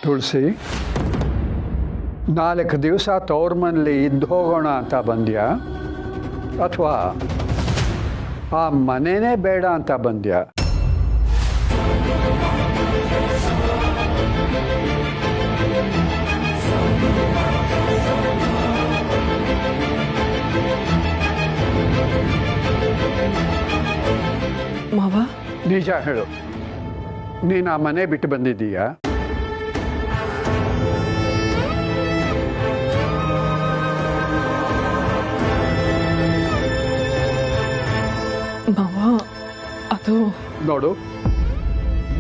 ತುಳಸಿ, 4 ದಿವಸ ತವ್ರ ಮನೇಲಿ ಇದ್ದು ಹೋಗೋಣ ಅಂತ ಬಂದ್ಯಾ ಅಥವಾ ಆ ಮನೆನೇ ಬೇಡ ಅಂತ ಬಂದ್ಯಾ? ಮಾವ, ನಿಜ ಹೇಳು, ನೀನು ಆ ಮನೆ ಬಿಟ್ಟು ಬಂದಿದ್ದೀಯಾ? ಮಾವ, ಅದು ನೋಡು,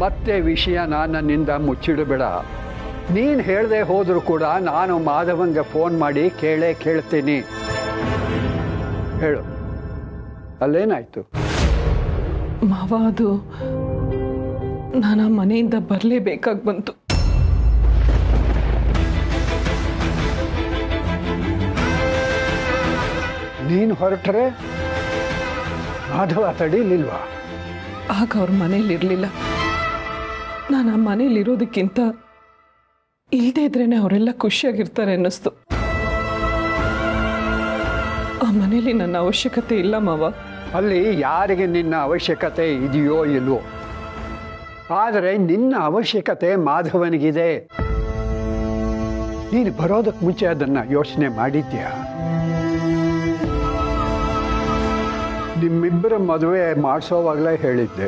ಮತ್ತೆ ವಿಷಯನ ನನ್ನಿಂದ ಮುಚ್ಚಿಡಬೇಡ. ನೀನು ಹೇಳದೆ ಹೋದರೂ ಕೂಡ ನಾನು ಮಾಧವಂಗೆ ಫೋನ್ ಮಾಡಿ ಕೇಳ್ತೀನಿ. ಹೇಳು, ಅಲ್ಲೇನಾಯ್ತು? ಮಾವ, ಅದು ನಾನು ಆ ಮನೆಯಿಂದ ಬರಲೇಬೇಕಾಗಿ ಬಂತು. ನೀನು ಹೊರಟ್ರೆ ಮಾಧವ ತಡೀಲಿಲ್ವಾ? ಆಗ ಅವ್ರ ಮನೇಲಿರಲಿಲ್ಲ. ನಾನು ಆ ಮನೇಲಿರೋದಕ್ಕಿಂತ ಇಲ್ಲದೇ ಇದ್ರೇನೆ ಅವರೆಲ್ಲ ಖುಷಿಯಾಗಿರ್ತಾರೆ ಅನ್ನಿಸ್ತು. ಆ ಮನೇಲಿ ನನ್ನ ಅವಶ್ಯಕತೆ ಇಲ್ಲ ಮಾವ. ಅಲ್ಲಿ ಯಾರಿಗೆ ನಿನ್ನ ಅವಶ್ಯಕತೆ ಇದೆಯೋ ಇಲ್ವೋ, ಆದರೆ ನಿನ್ನ ಅವಶ್ಯಕತೆ ಮಾಧವನಿಗಿದೆ. ನೀನು ಬರೋದಕ್ಕೆ ಮುಂಚೆ ಅದನ್ನು ಯೋಚನೆ ಮಾಡಿದ್ಯಾ? ನಿಮ್ಮಿಬ್ಬರ ಮದುವೆ ಮಾಡಿಸೋವಾಗಲೇ ಹೇಳಿದ್ದೆ,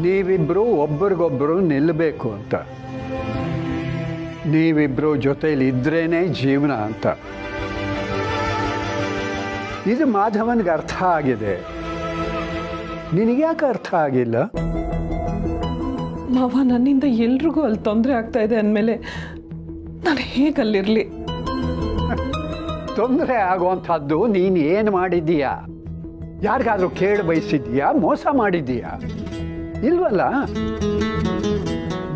ನೀವಿಬ್ಬರು ಒಬ್ಬರಿಗೊಬ್ಬರು ನಿಲ್ಲಬೇಕು ಅಂತ. ನೀವಿಬ್ಬರು ಜೊತೆಲಿ ಇದ್ರೇನೆ ಜೀವನ ಅಂತ. ಇದು ಮಾಧವನಿಗೆ ಅರ್ಥ ಆಗಿದೆ, ನಿನಗ್ಯಾಕೆ ಅರ್ಥ ಆಗಿಲ್ಲ? ಮಾವ, ನನ್ನಿಂದ ಎಲ್ರಿಗೂ ಅಲ್ಲಿ ತೊಂದರೆ ಆಗ್ತಾ ಇದೆ ಅಂದಮೇಲೆ ನಾನು ಹೇಗಲ್ಲಿರಲಿ? ತೊಂದರೆ ಆಗುವಂಥದ್ದು ನೀನು ಏನು ಮಾಡಿದ್ದೀಯಾ? ಯಾರಿಗಾದ್ರೂ ಕೇಳಿ ಬಯಸಿದ್ದೀಯಾ? ಮೋಸ ಮಾಡಿದ್ದೀಯಾ? ಇಲ್ವಲ್ಲ.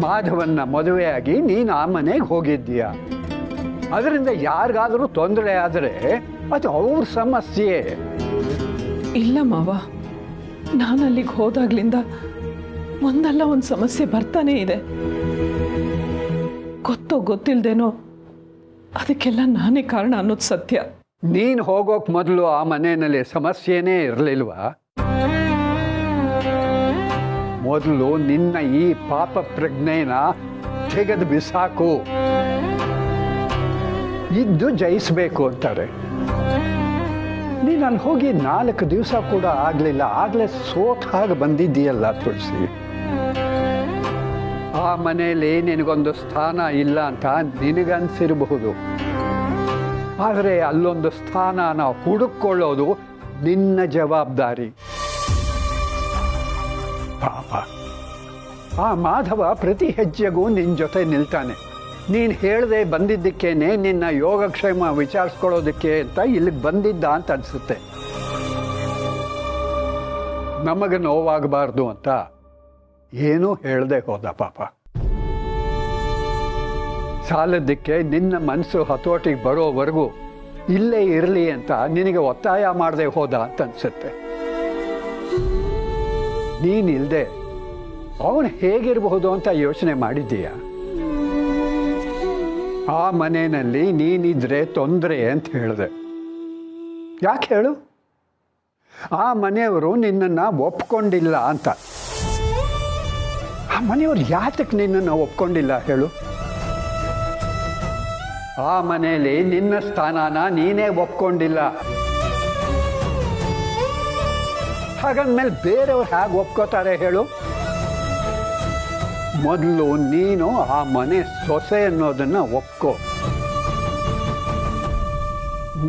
ಮಾಧವನ್ನ ಮದುವೆಯಾಗಿ ನೀನು ಆ ಮನೆಗೆ ಹೋಗಿದ್ದೀಯಾ. ಅದರಿಂದ ಯಾರಿಗಾದರೂ ತೊಂದರೆ ಆದರೆ ಅದು ಅವ್ರ ಸಮಸ್ಯೆ. ಇಲ್ಲ ಮಾವ, ನಾನು ಅಲ್ಲಿಗೆ ಹೋದಾಗ್ಲಿಂದ ಒಂದಲ್ಲ ಒಂದು ಸಮಸ್ಯೆ ಬರ್ತಾನೇ ಇದೆ. ಗೊತ್ತೋ ಗೊತ್ತಿಲ್ದೇನೋ ಅದಕ್ಕೆಲ್ಲ ನಾನೇ ಕಾರಣ ಅನ್ನೋದು ಸತ್ಯ. ನೀನು ಹೋಗೋಕ್ ಮೊದಲು ಆ ಮನೆಯಲ್ಲಿ ಸಮಸ್ಯೆನೇ ಇರಲಿಲ್ವಾ? ಮೊದಲು ನಿನ್ನ ಈ ಪಾಪ ಪ್ರಜ್ಞೆನ ತೆಗೆದು ಬಿಸಾಕು. ಇದ್ದು ಜಯಿಸಬೇಕು ಅಂತಾರೆ. ನೀನು ಅಲ್ಲಿ ಹೋಗಿ 4 ದಿವಸ ಕೂಡ ಆಗಲಿಲ್ಲ, ಆಗಲೇ ಸೋತ್ ಹಾಗೆ ಬಂದಿದ್ದೀಯಲ್ಲ ತುಳಸಿ. ಆ ಮನೆಯಲ್ಲಿ ನಿನಗೊಂದು ಸ್ಥಾನ ಇಲ್ಲ ಅಂತ ನಿನಗನ್ಸಿರಬಹುದು, ಆದರೆ ಅಲ್ಲೊಂದು ಸ್ಥಾನನ ಹುಡುಕೊಳ್ಳೋದು ನಿನ್ನ ಜವಾಬ್ದಾರಿ. ಪಾಪ, ಆ ಮಾಧವ ಪ್ರತಿ ಹೆಜ್ಜೆಗೂ ನಿನ್ನ ಜೊತೆ ನಿಲ್ತಾನೆ. ನೀನು ಹೇಳದೆ ಬಂದಿದ್ದಕ್ಕೇನೆ ನಿನ್ನ ಯೋಗಕ್ಷೇಮ ವಿಚಾರಿಸ್ಕೊಳ್ಳೋದಕ್ಕೆ ಅಂತ ಇಲ್ಲಿಗೆ ಬಂದಿದ್ದ ಅಂತ ಅನಿಸುತ್ತೆ. ನಮಗೆ ನೋವಾಗಬಾರ್ದು ಅಂತ ಏನೂ ಹೇಳದೆ ಹೋದ ಪಾಪ. ಸಾಲದಕ್ಕೆ ನಿನ್ನ ಮನಸ್ಸು ಹತೋಟಿಗೆ ಬರೋವರೆಗೂ ಇಲ್ಲೇ ಇರಲಿ ಅಂತ ನಿನಗೆ ಒತ್ತಾಯ ಮಾಡದೆ ಹೋದ ಅಂತ ಅನ್ಸುತ್ತೆ. ನೀನಿಲ್ಲದೆ ಅವನು ಹೇಗಿರಬಹುದು ಅಂತ ಯೋಚನೆ ಮಾಡಿದ್ದೀಯಾ? ಆ ಮನೆಯಲ್ಲಿ ನೀನಿದ್ರೆ ತೊಂದರೆ ಅಂತ ಹೇಳಿದೆ. ಯಾಕೆ ಹೇಳು? ಆ ಮನೆಯವರು ನಿನ್ನನ್ನು ಒಪ್ಕೊಂಡಿಲ್ಲ ಅಂತ. ಆ ಮನೆಯವರು ಯಾತಕ್ಕೆ ನಿನ್ನನ್ನು ಒಪ್ಕೊಂಡಿಲ್ಲ ಹೇಳು? ಆ ಮನೆಯಲ್ಲಿ ನಿನ್ನ ಸ್ಥಾನನ ನೀನೇ ಒಪ್ಕೊಂಡಿಲ್ಲ. ಹಾಗಂದ್ಮೇಲೆ ಬೇರೆಯವ್ರು ಹೇಗೆ ಒಪ್ಕೋತಾರೆ ಹೇಳು? ಮೊದಲು ನೀನು ಆ ಮನೆ ಸೊಸೆ ಅನ್ನೋದನ್ನ ಒಪ್ಕೋ.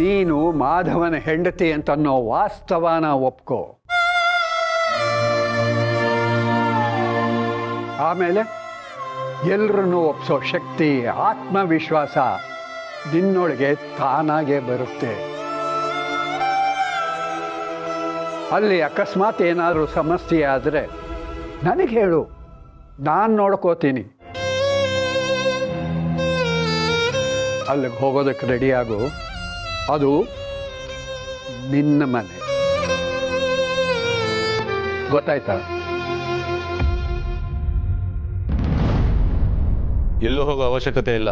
ನೀನು ಮಾಧವನ ಹೆಂಡತಿ ಅಂತ ಅನ್ನೋ ವಾಸ್ತವನ ಒಪ್ಕೋ. ಆಮೇಲೆ ಎಲ್ಲರನ್ನೂ ಒಪ್ಸೋ ಶಕ್ತಿ, ಆತ್ಮವಿಶ್ವಾಸ ನಿನ್ನೊಳಗೆ ತಾನಾಗೆ ಬರುತ್ತೆ. ಅಲ್ಲಿ ಅಕಸ್ಮಾತ್ ಏನಾದರೂ ಸಮಸ್ಯೆ ಆದರೆ ನನಗೆ ಹೇಳು, ನಾನು ನೋಡ್ಕೋತೀನಿ. ಅಲ್ಲಿಗೆ ಹೋಗೋದಕ್ಕೆ ರೆಡಿಯಾಗು. ಅದು ನಿನ್ನ ಮನೆ, ಗೊತ್ತಾಯ್ತಾ? ಎಲ್ಲೂ ಹೋಗೋ ಅವಶ್ಯಕತೆ ಇಲ್ಲ.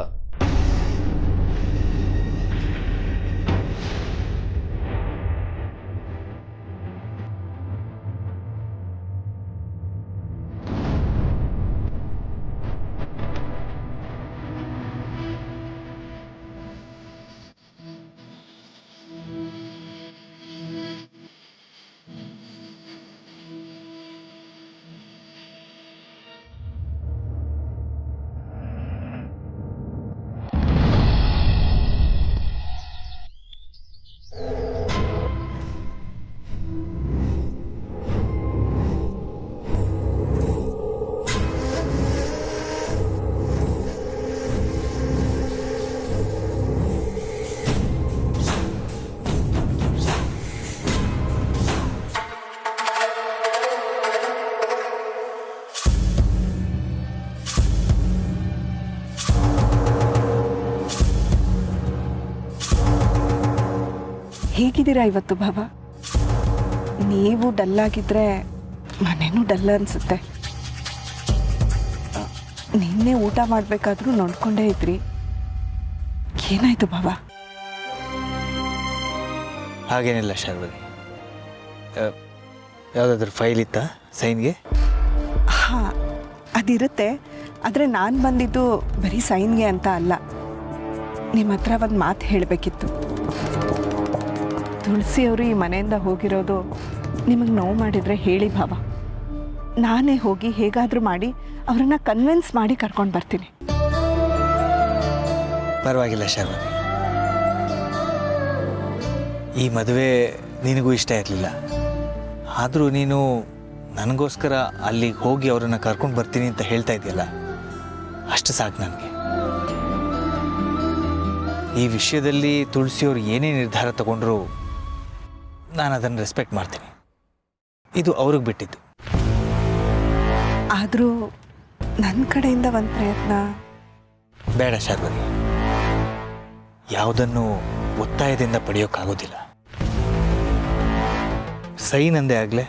ಹೇಗಿದ್ದೀರಾ ಇವತ್ತು ಬಾಬಾ? ನೀವು ಡಲ್ ಆಗಿದ್ರೆ ಮನೇನೂ ಡಲ್ ಅನಿಸುತ್ತೆ. ನಿನ್ನೆ ಊಟ ಮಾಡಬೇಕಾದ್ರೂ ನೋಡ್ಕೊಂಡೇ ಇದ್ರಿ, ಏನಾಯ್ತು ಬಾಬಾ? ಹಾಗೇನಿಲ್ಲ ಶಾರ್ವರಿ. ಯಾವುದಾದ್ರೂ ಫೈಲ್ ಇತ್ತಾ ಸೈನ್ಗೆ? ಹಾಂ, ಅದಿರುತ್ತೆ. ಆದರೆ ನಾನು ಬಂದಿದ್ದು ಬರೀ ಸೈನ್ಗೆ ಅಂತ ಅಲ್ಲ, ನಿಮ್ಮ ಹತ್ರ ಒಂದು ಮಾತು ಹೇಳಬೇಕಿತ್ತು. ತುಳಸಿ ಅವರು ಈ ಮನೆಯಿಂದ ಹೋಗಿರೋದು ನಿಮಗೆ ನೋವು ಮಾಡಿದರೆ ಹೇಳಿ ಬಾಬಾ. ನಾನೇ ಹೋಗಿ ಹೇಗಾದರೂ ಮಾಡಿ ಅವರನ್ನು ಕನ್ವಿನ್ಸ್ ಮಾಡಿ ಕರ್ಕೊಂಡು ಬರ್ತೀನಿ. ಪರವಾಗಿಲ್ಲ ಶಾರ್ವರಿ, ಈ ಮದುವೆ ನಿನಗೂ ಇಷ್ಟ ಇರಲಿಲ್ಲ. ಆದರೂ ನೀನು ನನಗೋಸ್ಕರ ಅಲ್ಲಿಗೆ ಹೋಗಿ ಅವರನ್ನು ಕರ್ಕೊಂಡು ಬರ್ತೀನಿ ಅಂತ ಹೇಳ್ತಾ ಇದೆಯಲ್ಲ, ಅಷ್ಟು ಸಾಕು ನನಗೆ. ಈ ವಿಷಯದಲ್ಲಿ ತುಳಸಿಯವರು ಏನೇ ನಿರ್ಧಾರ ತಗೊಂಡ್ರು ನಾನು ಅದನ್ನು ರೆಸ್ಪೆಕ್ಟ್ ಮಾಡ್ತೀನಿ. ಇದು ಅವ್ರಿಗೆ ಬಿಟ್ಟಿದ್ದು. ಆದರೂ ನನ್ನ ಕಡೆಯಿಂದ ಒಂದು ಪ್ರಯತ್ನ ಬೇಡ ಶಾರ್ವರಿ. ಯಾವುದನ್ನು ಒತ್ತಾಯದಿಂದ ಪಡೆಯೋಕ್ಕಾಗೋದಿಲ್ಲ. ಸೈನ್ ಅಂದೇ ಆಗಲೇ.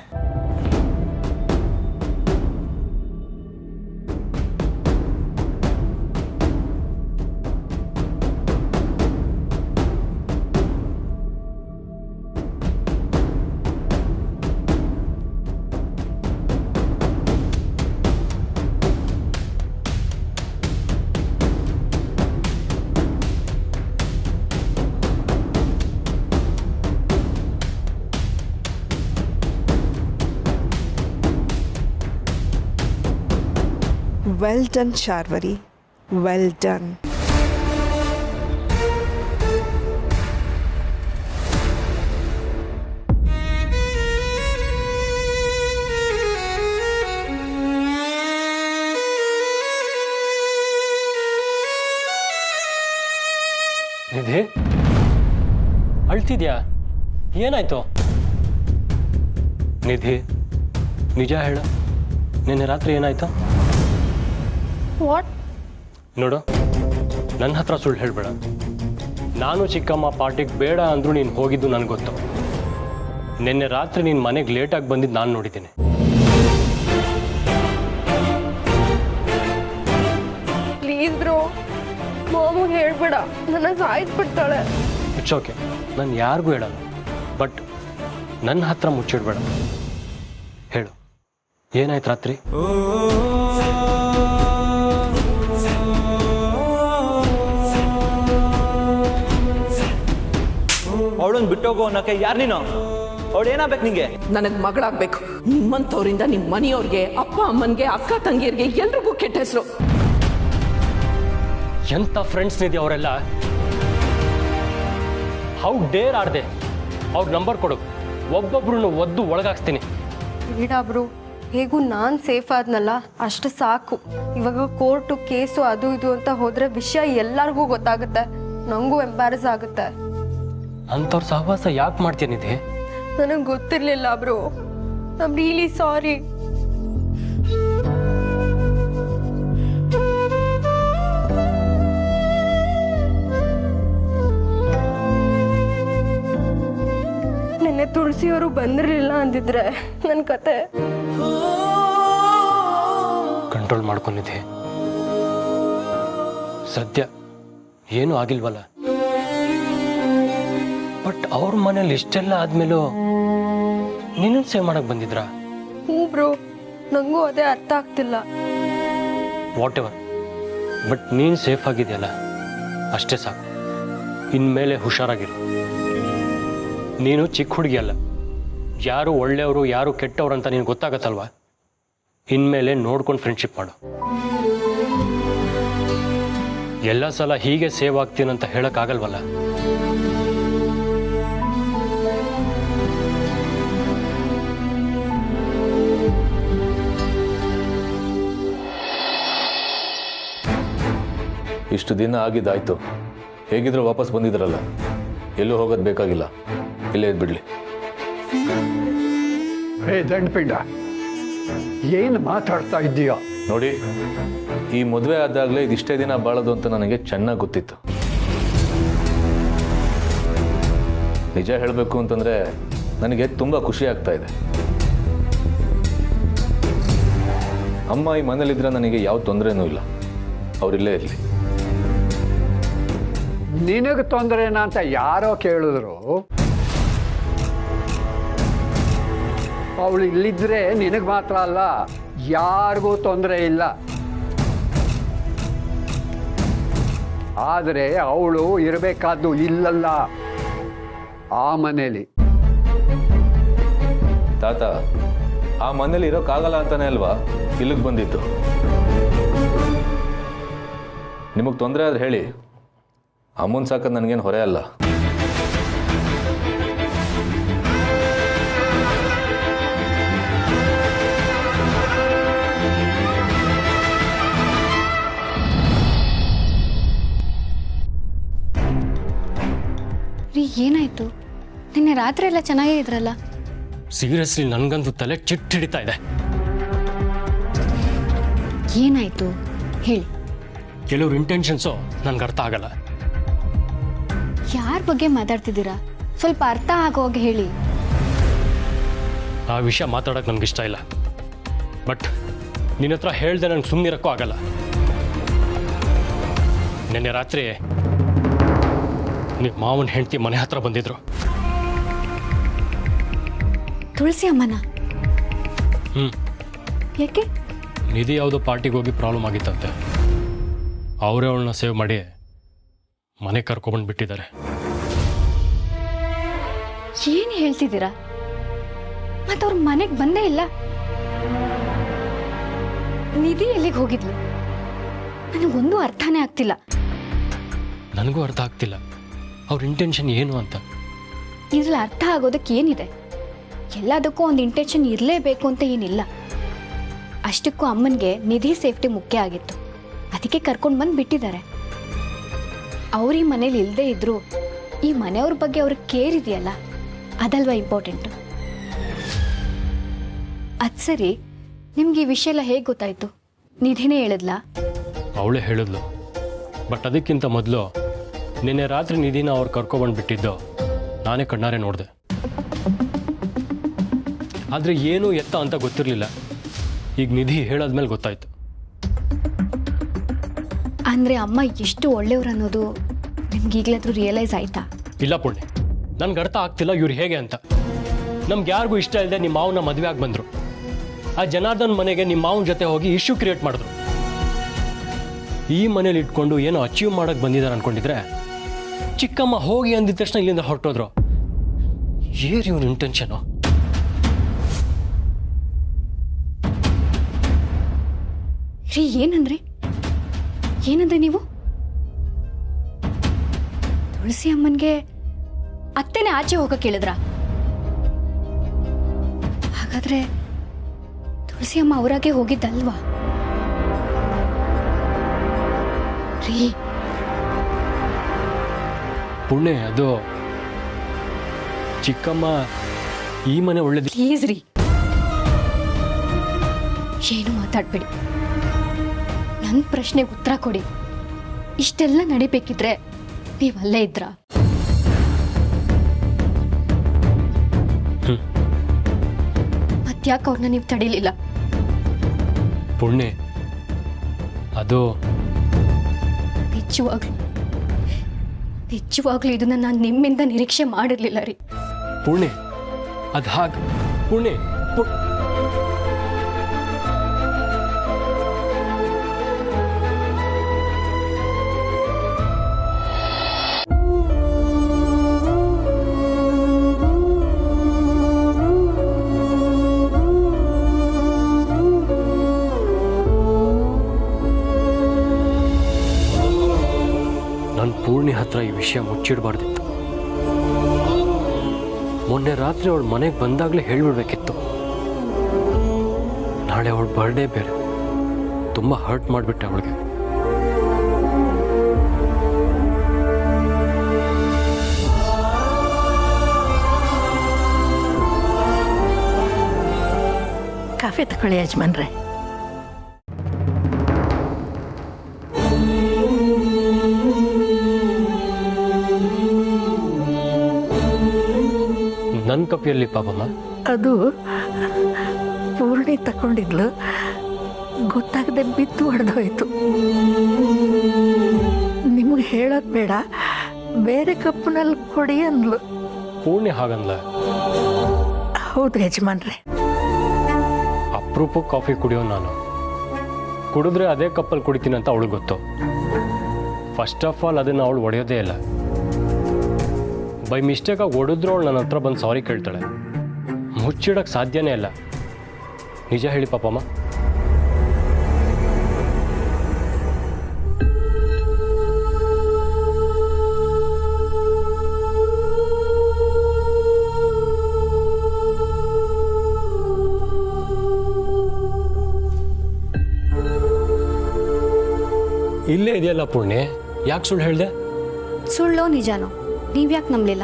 Well done Sharvari, well done. Nidhi, ಅಳ್ತಿದ್ಯಾ? ಏನಾಯ್ತು? ನಿಧಿ, ನಿಜ ಹೇಳು, ನಿನ್ನೆ ರಾತ್ರಿ ಏನಾಯ್ತು? ವಾಟ್? ನೋಡು, ನನ್ನ ಹತ್ರ ಸುಳ್ಳು ಹೇಳ್ಬೇಡ. ನಾನು ಚಿಕ್ಕಮ್ಮ ಪಾರ್ಟಿಗೆ ಬೇಡ ಅಂದರೂ ನೀನು ಹೋಗಿದ್ದು ನನಗೆ ಗೊತ್ತು. ನಿನ್ನೆ ರಾತ್ರಿ ನೀನು ಮನೆಗೆ ಲೇಟಾಗಿ ಬಂದಿದ್ದು ನಾನು ನೋಡಿದ್ದೀನಿ. ಪ್ಲೀಸ್ ಬ್ರೋ, ಮಾಮಿಗೆ ಹೇಳ್ಬೇಡ, ನನ್ನ ಸಾಯಿಸ್ಬಿಡ್ತಾಳೆ. ಇಟ್ಸ್ ಓಕೆ, ನಾನು ಯಾರಿಗೂ ಹೇಳಲ್ಲ. ಬಟ್ ನನ್ನ ಹತ್ರ ಮುಚ್ಚಿಡ್ಬೇಡ. ಹೇಳು, ಏನಾಯ್ತು ರಾತ್ರಿ? ಅವಳನ್ನ ಬಿಟ್ಟೋಗೋ ಅನ್ನೋಕೆ ಯಾರು ನೀನು? ಅವಳು ಏನಾಗ್ಬೇಕು ನಿಂಗೆ? ನನಗೆ ಮಗಳಾಗಬೇಕು. ನಿಮ್ಮಂಥವ್ರಿಂದ ನಿಮ್ಮ ಮನೆಯವ್ರಿಗೆ, ಅಪ್ಪ ಅಮ್ಮನಿಗೆ, ಅಕ್ಕ ತಂಗಿಯರಿಗೆ ಎಲ್ರಿಗೂ ಕೆಟ್ಟ ಹೆಸರು. ಎಂಥ ಫ್ರೆಂಡ್ಸ್ ನಿಧಿ ಅವರೆಲ್ಲ. ಹೌ ಡೇರ್ ಆಡ್ದೆ? ಅವ್ರ ನಂಬರ್ ಕೊಡು, ಒಬ್ಬೊಬ್ರು ಒದ್ದು ಒಳಗಾಕ್ಸ್ತೀನಿ. ಬೇಡ ಬ್ರೋ, ಹೇಗೂ ನಾನು ಸೇಫ್ ಆದ್ನಲ್ಲ, ಅಷ್ಟು ಸಾಕು. ಇವಾಗ ಕೋರ್ಟು ಕೇಸು ಅದು ಇದು ಅಂತ ಹೋದ್ರೆ ವಿಷಯ ಎಲ್ಲರಿಗೂ ಗೊತ್ತಾಗುತ್ತೆ, ನನಗೂ ಎಂಬ್ಯಾರಸ್ ಆಗುತ್ತೆ. ಅಂಥವ್ರ ಸಹವಾಸ ಯಾಕೆ ಮಾಡ್ತೀನಿ ನಿಧಿ? ನನಗೆ ಗೊತ್ತಿರಲಿಲ್ಲ bro, I am really sorry. ನಿನ್ನೆ ತುಳಸಿಯವರು ಬಂದಿರಲಿಲ್ಲ ಅಂದಿದ್ರೆ ನನ್ನ ಕತೆ. ಕಂಟ್ರೋಲ್ ಮಾಡ್ಕೊಂಡಿದ್ದೆ. ಸದ್ಯ ಏನೂ ಆಗಿಲ್ವಲ್ಲ. ಬಟ್ ಅವ್ರ ಮನೇಲಿ ಇಷ್ಟೆಲ್ಲ ಆದ್ಮೇಲೂ ನಿನ್ನ ಸೇವ್ ಮಾಡಕ್ ಬಂದಿದ್ರಾ? ಹ್ಞೂ ಬ್ರೋ, ನನಗೂ ಅದೇ ಅರ್ಥ ಆಗ್ತಿಲ್ಲ. ವಾಟ್ ಎವರ್, ಬಟ್ ನೀನು ಸೇಫ್ ಆಗಿದೆಯಲ್ಲ ಅಷ್ಟೇ ಸಾಕು. ಇನ್ಮೇಲೆ ಹುಷಾರಾಗಿರು. ನೀನು ಚಿಕ್ಕ ಹುಡುಗಿ ಅಲ್ಲ, ಯಾರು ಒಳ್ಳೆಯವರು ಯಾರು ಕೆಟ್ಟವ್ರು ಅಂತ ನೀನು ಗೊತ್ತಾಗತ್ತಲ್ವಾ? ಇನ್ಮೇಲೆ ನೋಡ್ಕೊಂಡು ಫ್ರೆಂಡ್ಶಿಪ್ ಮಾಡು. ಎಲ್ಲ ಸಲ ಹೀಗೆ ಸೇವ್ ಆಗ್ತೀನಂತ ಹೇಳಕ್ಕಾಗಲ್ವಲ್ಲ. ಇಷ್ಟು ದಿನ ಆಗಿದ್ದಾಯ್ತು, ಹೇಗಿದ್ರು ವಾಪಸ್ ಬಂದಿದ್ರಲ್ಲ, ಎಲ್ಲೂ ಹೋಗೋದು ಬೇಕಾಗಿಲ್ಲ, ಇಲ್ಲೇ ಇದ್ಬಿಡ್ಲಿ. ಹೇ ದಂಡಪಿಂಡ, ಏನು ಮಾತಾಡ್ತಾ ಇದ್ದೀಯೋ? ನೋಡಿ, ಈ ಮದುವೆ ಆದಾಗಲೇ ಇದಿಷ್ಟೇ ದಿನ ಬಾಳೋದು ಅಂತ ನನಗೆ ಚೆನ್ನಾಗಿ ಗೊತ್ತಿತ್ತು. ನಿಜ ಹೇಳಬೇಕು ಅಂತಂದರೆ ನನಗೆ ತುಂಬ ಖುಷಿ ಆಗ್ತಾ ಇದೆ. ಅಮ್ಮ ಈ ಮನೇಲಿದ್ರೆ ನನಗೆ ಯಾವ ತೊಂದರೆನೂ ಇಲ್ಲ, ಅವರಿಲ್ಲೇ ಇರಲಿ. ನಿನಗೆ ತೊಂದರೆನಾ ಅಂತ ಯಾರೋ ಕೇಳಿದ್ರು. ಅವಳು ಇಲ್ಲಿದ್ರೆ ನಿನಗೆ ಮಾತ್ರ ಅಲ್ಲ, ಯಾರಿಗೂ ತೊಂದರೆ ಇಲ್ಲ. ಆದರೆ ಅವಳು ಇರಬೇಕಾದ್ದು ಇಲ್ಲಲ್ಲ, ಆ ಮನೇಲಿ. ತಾತ, ಆ ಮನೇಲಿ ಇರೋಕ್ಕಾಗಲ್ಲ ಅಂತಾನೆ ಅಲ್ವಾ ಇಲ್ಲಿಗೆ ಬಂದಿದ್ದು. ನಿಮಗೆ ತೊಂದರೆ ಆದ್ರೆ ಹೇಳಿ, ಅಮ್ಮನ ಸಾಕೋದು ನನಗೇನು ಹೊರೆ ಅಲ್ಲ. ರೀ, ಏನಾಯ್ತು? ನಿನ್ನೆ ರಾತ್ರಿ ಎಲ್ಲ ಚೆನ್ನಾಗೇ ಇದ್ರಲ್ಲ. ಸೀರಿಯಸ್ಲಿ ನನಗಂತೂ ತಲೆ ಚಿಟ್ಟು ಹಿಡಿತಾ ಇದೆ. ಏನಾಯ್ತು ಹೇಳಿ. ಕೆಲವ್ರ ಇಂಟೆನ್ಷನ್ಸು ನನ್ಗೆ ಅರ್ಥ ಆಗಲ್ಲ. ಯಾರ ಬಗ್ಗೆ ಮಾತಾಡ್ತಿದ್ದೀರಾ? ಸ್ವಲ್ಪ ಅರ್ಥ ಆಗೋವಾಗ ಹೇಳಿ. ಆ ವಿಷಯ ಮಾತಾಡೋಕೆ ನನಗೆ ಇಷ್ಟ ಇಲ್ಲ. ಬಟ್ ನಿನ್ನ ಹತ್ರ ಹೇಳ್ದೆ ನನಗೆ ಸುಮ್ಮನಿರೋಕ್ಕೂ ಆಗಲ್ಲ. ನಿನ್ನೆ ರಾತ್ರಿ ನಿಮ್ಮ ಮಾವನ ಹೆಂಡತಿ ಮನೆ ಹತ್ರ ಬಂದಿದ್ರು. ತುಳಸಿ ಅಮ್ಮನ? ಯಾಕೆ? ನಿಧಿ ಯಾವುದೋ ಪಾರ್ಟಿಗೆ ಹೋಗಿ ಪ್ರಾಬ್ಲಮ್ ಆಗಿತ್ತಂತೆ. ಅವರೇ ಅವಳನ್ನ ಸೇವ್ ಮಾಡಿ ಮನೆ ಕರ್ಕೊಂಡ್ಬಂದು ಬಿಟ್ಟಿದ್ದಾರೆ. ಏನು ಹೇಳ್ತಿದ್ದೀರಾ? ಮತ್ತೆ ಅವ್ರ ಮನೆಗೆ ಬಂದೇ ಇಲ್ಲ. ನಿಧಿ ಎಲ್ಲಿಗೆ ಹೋಗಿದ್ಲು? ನನಗೊಂದು ಅರ್ಥನೇ ಆಗ್ತಿಲ್ಲ. ನನಗೂ ಅರ್ಥ ಆಗ್ತಿಲ್ಲ ಅವ್ರ ಇಂಟೆನ್ಷನ್ ಏನು ಅಂತ. ಇದ್ರಲ್ಲಿ ಅರ್ಥ ಆಗೋದಕ್ಕೆ ಏನಿದೆ? ಎಲ್ಲದಕ್ಕೂ ಒಂದು ಇಂಟೆನ್ಷನ್ ಇರಲೇಬೇಕು ಅಂತ ಏನಿಲ್ಲ. ಅಷ್ಟಕ್ಕೂ ಅಮ್ಮನಿಗೆ ನಿಧಿ ಸೇಫ್ಟಿ ಮುಖ್ಯ ಆಗಿತ್ತು, ಅದಕ್ಕೆ ಕರ್ಕೊಂಡು ಬಂದು ಬಿಟ್ಟಿದ್ದಾರೆ. ಅವ್ರ ಈ ಮನೇಲಿ ಇಲ್ಲದೆ ಇದ್ರು ಈ ಮನೆಯವ್ರ ಬಗ್ಗೆ ಅವ್ರಿಗೆ ಕೇರ್ ಇದೆಯಲ್ಲ, ಅದಲ್ವಾ ಇಂಪಾರ್ಟೆಂಟು. ಅದು ಸರಿ, ನಿಮ್ಗೆ ಈ ವಿಷಯ ಎಲ್ಲ ಹೇಗೆ ಗೊತ್ತಾಯ್ತು? ನಿಧಿನೇ ಹೇಳಿದ್ಲಾ? ಅವಳೇ ಹೇಳಿದ್ಲು. ಬಟ್ ಅದಕ್ಕಿಂತ ಮೊದಲು ನಿನ್ನೆ ರಾತ್ರಿ ನಿಧಿನ ಅವ್ರು ಕರ್ಕೊಬಂದು ಬಿಟ್ಟಿದ್ದು ನಾನೇ ಕಣ್ಣಾರೆ ನೋಡಿದೆ. ಆದರೆ ಏನು ಎತ್ತ ಅಂತ ಗೊತ್ತಿರಲಿಲ್ಲ. ಈಗ ನಿಧಿ ಹೇಳಾದ್ಮೇಲೆ ಗೊತ್ತಾಯ್ತು. ಅಂದರೆ ಅಮ್ಮ ಎಷ್ಟು ಒಳ್ಳೆಯವ್ರು ಅನ್ನೋದು ನಿಮ್ಗೆ ಈಗಲಾದ್ರೂ ರಿಯಲೈಸ್ ಆಯ್ತಾ? ಇಲ್ಲ ಪುಣ್ಯ, ನನ್ಗೆ ಅರ್ಥ ಆಗ್ತಿಲ್ಲ ಇವ್ರು ಹೇಗೆ ಅಂತ. ನಮ್ಗೆ ಯಾರಿಗೂ ಇಷ್ಟ ಇಲ್ಲದೆ ನಿಮ್ಮ ಮಾವನ ಮದುವೆ ಆಗಿ ಬಂದರು. ಆ ಜನಾರ್ದನ್ ಮನೆಗೆ ನಿಮ್ಮ ಮಾವನ ಜೊತೆ ಹೋಗಿ ಇಶ್ಯೂ ಕ್ರಿಯೇಟ್ ಮಾಡಿದ್ರು. ಈ ಮನೇಲಿ ಇಟ್ಕೊಂಡು ಏನೋ ಅಚೀವ್ ಮಾಡಕ್ಕೆ ಬಂದಿದ್ದಾರೆ ಅನ್ಕೊಂಡಿದ್ರೆ ಚಿಕ್ಕಮ್ಮ ಹೋಗಿ ಅಂದಿದ ತಕ್ಷಣ ಇಲ್ಲಿಂದ ಹೊರಟೋದ್ರು. ಏನು ಇವ್ರ ಇಂಟೆನ್ಷನು? ರೀ, ಏನಂದ್ರಿ ನೀವು? ತುಳಸಿ ಅಮ್ಮನ್ಗೆ ಅತ್ತೆನೇ ಆಚೆ ಹೋಗಕ್ಕೆ ಹೇಳಿದ್ರ? ಹಾಗಾದ್ರೆ ತುಳಸಿ ಅಮ್ಮ ಅವರಾಗೆ ಹೋಗಿದ್ದಲ್ವಾ? ರೀ, ಪುಣ್ಯ, ಅದು ಚಿಕ್ಕಮ್ಮ ಈ ಮನೆ ಒಳ್ಳೇದು. ಪ್ಲೀಸ್ ರೀ, ಏನು ಮಾತಾಡ್ಬೇಡಿ. ನನ್ನ ಪ್ರಶ್ನೆಗೆ ಉತ್ತರ ಕೊಡಿ. ಇಷ್ಟೆಲ್ಲ ನಡಿಬೇಕಿದ್ರೆ ನೀವಲ್ಲೇ ಇದ್ರ? ಮತ್ಯಾಕೆ ಅವ್ರನ್ನ ನೀವು ತಡೀಲಿಲ್ಲ? ಪುಣ್ಯ, ಅದು ನಿಜವಾಗ್ಲೂ ಇದನ್ನ ನಾನು ನಿಮ್ಮಿಂದ ನಿರೀಕ್ಷೆ ಮಾಡಿರ್ಲಿಲ್ಲ ರೀ. ಪುಣ್ಯ ಅದು ಹಾಗೆ ಪುಣ್ಯ ನಾನು ಪೂರ್ಣಿ ಹತ್ರ ಈ ವಿಷಯ ಮುಚ್ಚಿಡಬಾರ್ದಿತ್ತು. ಮೊನ್ನೆ ರಾತ್ರಿ ಅವಳು ಮನೆಗೆ ಬಂದಾಗಲೇ ಹೇಳ್ಬಿಡ್ಬೇಕಿತ್ತು. ನಾಳೆ ಅವಳ ಬರ್ಡೇ ಬೇರೆ, ತುಂಬ ಹರ್ಟ್ ಮಾಡಿಬಿಟ್ಟೆ ಅವಳಿಗೆ. ಕಾಫಿ ತಗೊಳ್ಳಿ ಯಜಮಾನ್ರೆ. ನನ್ನ ಕಪಿಯಲ್ಲಿ ಪಾಪಮ್ಮ. ಅದು ಪೂರ್ಣಿ ತಗೊಂಡಿದ್ಲು, ಗೊತ್ತಾಗದೆ ಬಿದ್ದು ಹೊಡೆದೋಯ್ತು. ನಿಮಗೆ ಹೇಳೋದು ಬೇಡ, ಬೇರೆ ಕಪ್ಪಿನಲ್ಲಿ ಕೊಡಿ ಅಂದ್ಲು. ಪೂರ್ಣಿ ಹಾಗಂದ್ಲ? ಹೌದು ಯಜಮಾನ್ರೆ. ಅಪರೂಪಕ್ಕೆ ಕಾಫಿ ಕುಡಿಯೋ ನಾನು, ಕುಡಿದ್ರೆ ಅದೇ ಕಪ್ಪಲ್ಲಿ ಕುಡಿತೀನಿ ಅಂತ ಅವಳಿಗೆ ಗೊತ್ತು. ಫಸ್ಟ್ ಆಫ್ ಆಲ್ ಅದನ್ನು ಅವಳು ಒಡೆಯೋದೇ ಇಲ್ಲ. ಬೈ ಮಿಸ್ಟೇಕಾಗಿ ಹೊಡೆದ್ರು ಅವಳು ನನ್ನ ಹತ್ರ ಬಂದು ಸಾರಿ ಕೇಳ್ತಾಳೆ. ಮುಚ್ಚಿಡೋಕ್ಕೆ ಸಾಧ್ಯನೇ ಇಲ್ಲ. ನಿಜ ಹೇಳಿ ಪಾಪಮ್ಮ. ಇಲ್ಲೇ ಇದೆಯಲ್ಲ ಪೂರ್ಣಿ, ಯಾಕೆ ಸುಳ್ಳು ಹೇಳಿದೆ? ಸುಳ್ಳೋ ನಿಜಾನೋ ನೀವ್ಯಾಕೆ ನಂಬಲಿಲ್ಲ?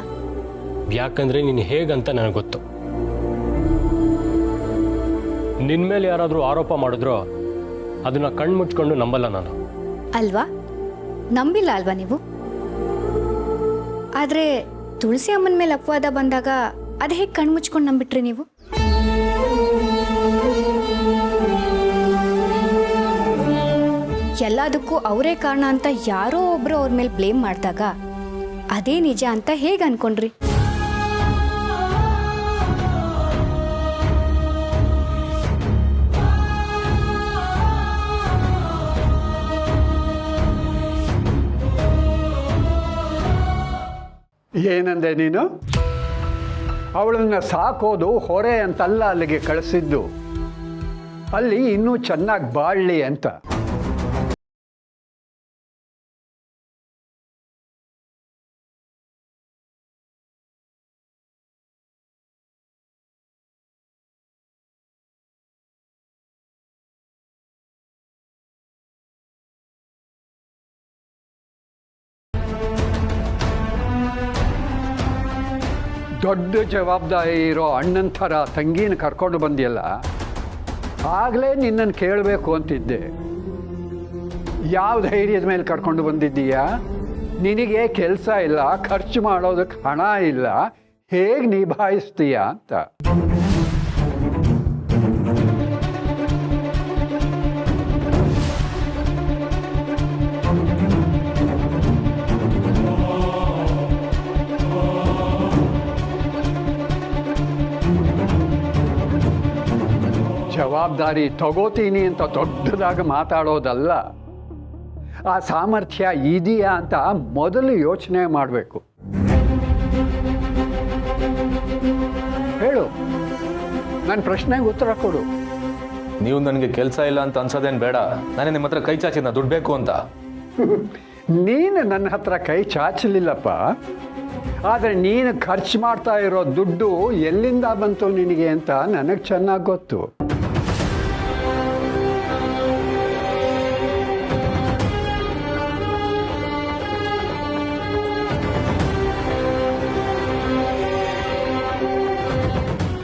ಯಾಕಂದ್ರೆ ನೀನು ಹೇಗಂತ ನನಗೆ ಗೊತ್ತು. ನಿನ್ನ ಮೇಲೆ ಯಾರಾದರೂ ಆರೋಪ ಮಾಡಿದ್ರೋ ಅದನ್ನ ಕಣ್ಣು ಮುಚ್ಕೊಂಡು ನಂಬಲ್ಲ ನಾನು. ಅಲ್ವಾ? ನಂಬಿಲ್ಲ ಅಲ್ವಾ ನೀವು? ಆದರೆ ತುಳಸಿ ಅಮ್ಮನ ಮೇಲೆ ಅಪವಾದ ಬಂದಾಗ ಅದು ಹೇಗೆ ಕಣ್ಣು ಮುಚ್ಕೊಂಡು ನಂಬಿಟ್ರಿ ನೀವು? ಎಲ್ಲದಕ್ಕೂ ಅವರೇ ಕಾರಣ ಅಂತ ಯಾರೋ ಒಬ್ರು ಅವ್ರ ಮೇಲೆ ಬ್ಲೇಮ್ ಮಾಡಿದಾಗ ಅದೇ ನಿಜ ಅಂತ ಹೇಗೆ ಅನ್ಕೊಂಡ್ರಿ? ಏನಂದೆ ನೀನು? ಅವಳನ್ನ ಸಾಕೋದು ಹೊರೆ ಅಂತಲ್ಲ ಅಲ್ಲಿಗೆ ಕಳಿಸಿದ್ದು, ಅಲ್ಲಿ ಇನ್ನೂ ಚೆನ್ನಾಗಿ ಬಾಳಲಿ ಅಂತ. ದೊಡ್ಡ ಜವಾಬ್ದಾರಿ ಇರೋ ಅಣ್ಣನ ಥರ ತಂಗಿನ ಕರ್ಕೊಂಡು ಬಂದಿಯಲ್ಲ, ಆಗಲೇ ನಿನ್ನನ್ನು ಕೇಳಬೇಕು ಅಂತಿದ್ದೆ. ಯಾವ ಧೈರ್ಯದ ಮೇಲೆ ಕರ್ಕೊಂಡು ಬಂದಿದ್ದೀಯಾ? ನಿನಗೆ ಕೆಲಸ ಇಲ್ಲ, ಖರ್ಚು ಮಾಡೋದಕ್ಕೆ ಹಣ ಇಲ್ಲ, ಹೇಗೆ ನಿಭಾಯಿಸ್ತೀಯ ಅಂತ. ಜವಾಬ್ದಾರಿ ತಗೋತೀನಿ ಅಂತ ದೊಡ್ಡದಾಗಿ ಮಾತಾಡೋದಲ್ಲ, ಆ ಸಾಮರ್ಥ್ಯ ಇದೆಯಾ ಅಂತ ಮೊದಲು ಯೋಚನೆ ಮಾಡಬೇಕು. ಹೇಳು, ನನ್ನ ಪ್ರಶ್ನೆಗೆ ಉತ್ತರ ಕೊಡು. ನೀವು ನನಗೆ ಕೆಲಸ ಇಲ್ಲ ಅಂತ ಅನ್ಸೋದೇನು ಬೇಡ. ನಾನೇ ನಿಮ್ಮ ಹತ್ರ ಕೈ ಚಾಚಿದ್ನ ದುಡ್ಡು ಬೇಕು ಅಂತ. ನೀನು ನನ್ನ ಹತ್ರ ಕೈ ಚಾಚಲಿಲ್ಲಪ್ಪ, ಆದರೆ ನೀನು ಖರ್ಚು ಮಾಡ್ತಾ ಇರೋ ದುಡ್ಡು ಎಲ್ಲಿಂದ ಬಂತು ನಿನಗೆ ಅಂತ ನನಗೆ ಚೆನ್ನಾಗಿ ಗೊತ್ತು.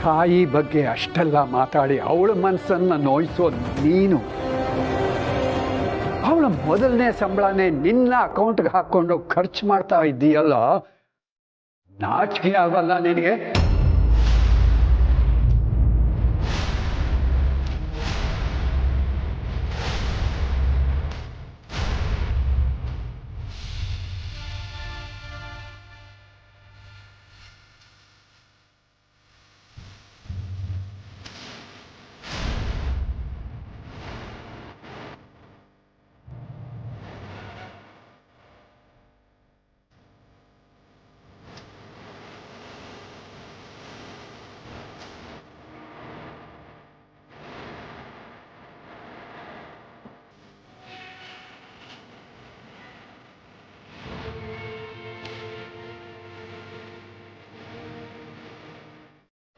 ತಾಯಿ ಬಗ್ಗೆ ಅಷ್ಟೆಲ್ಲ ಮಾತಾಡಿ ಅವಳ ಮನಸ್ಸನ್ನು ನೋಯಿಸೋದು ನೀನು. ಅವಳ ಮೊದಲನೇ ಸಂಬಳನೇ ನಿನ್ನ ಅಕೌಂಟ್ಗೆ ಹಾಕ್ಕೊಂಡು ಖರ್ಚು ಮಾಡ್ತಾ ಇದ್ದೀಯಲ್ಲ, ನಾಚಿಕೆ ಆಗಲ್ಲ ನಿನಗೆ?